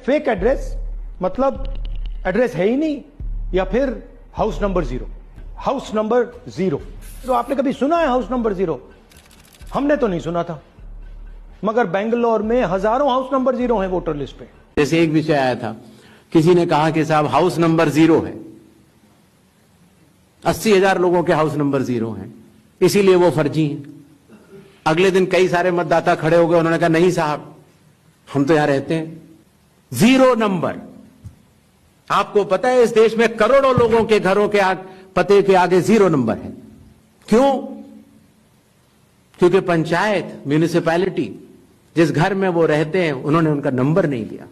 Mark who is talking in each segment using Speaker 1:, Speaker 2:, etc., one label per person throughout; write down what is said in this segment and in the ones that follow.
Speaker 1: Fake address मतलब address है ही नहीं, या फिर हाउस नंबर 0। हाउस नंबर 0 तो आपने कभी सुना है हाउस नंबर 0? हमने तो नहीं सुना था, मगर बेंगलोर में हजारों हाउस नंबर 0 हैं वोटर लिस्ट पे।
Speaker 2: जैसे एक विषय आया था, किसी ने कहा कि साहब हाउस नंबर 0 है, 80,000 लोगों के हाउस नंबर 0 हैं, इसीलिए वो फर्जी हैं। अगले दिन कई सारे मतदाता खड़े हो गए, उन्होंने कहा नहीं साहब, हम तो यहां रहते हैं। 0 नंबर। आपको पता है इस देश में करोड़ों लोगों के घरों के पते के आगे 0 नंबर है। क्यों? क्योंकि पंचायत, म्यूनिसिपैलिटी, जिस घर में वो रहते हैं उन्होंने उनका नंबर नहीं दिया।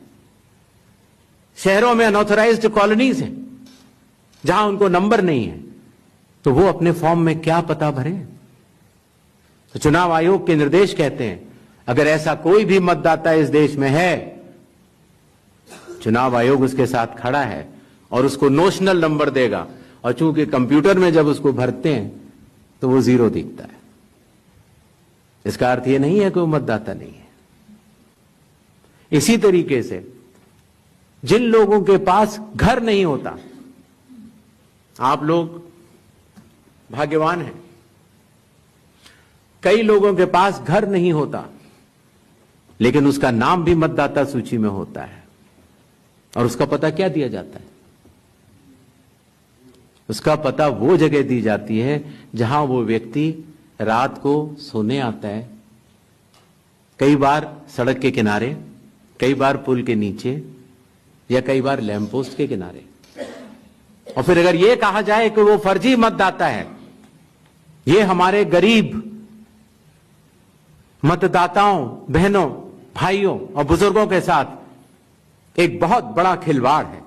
Speaker 2: शहरों में अनऑथराइज्ड कॉलोनीज हैं जहां उनको नंबर नहीं है, तो वो अपने फॉर्म में क्या पता भरे? तो चुनाव आयोग के निर्देश कहते हैं अगर ऐसा कोई भी मतदाता इस देश में है, चुनाव आयोग उसके साथ खड़ा है और उसको नोशनल नंबर देगा, और चूंकि कंप्यूटर में जब उसको भरते हैं तो वो 0 दिखता है। इसका अर्थ ये नहीं है कि वो मतदाता नहीं है। इसी तरीके से जिन लोगों के पास घर नहीं होता, आप लोग भाग्यवान हैं, कई लोगों के पास घर नहीं होता लेकिन उसका नाम भी मतदाता सूची में होता है, और उसका पता क्या दिया जाता है? उसका पता वो जगह दी जाती है जहां वो व्यक्ति रात को सोने आता है, कई बार सड़क के किनारे, कई बार पुल के नीचे, या कई बार लैंप पोस्ट के किनारे। और फिर अगर यह कहा जाए कि वो फर्जी मतदाता है, ये हमारे गरीब मतदाताओं, बहनों, भाइयों और बुजुर्गों के साथ एक बहुत बड़ा खिलवाड़ है।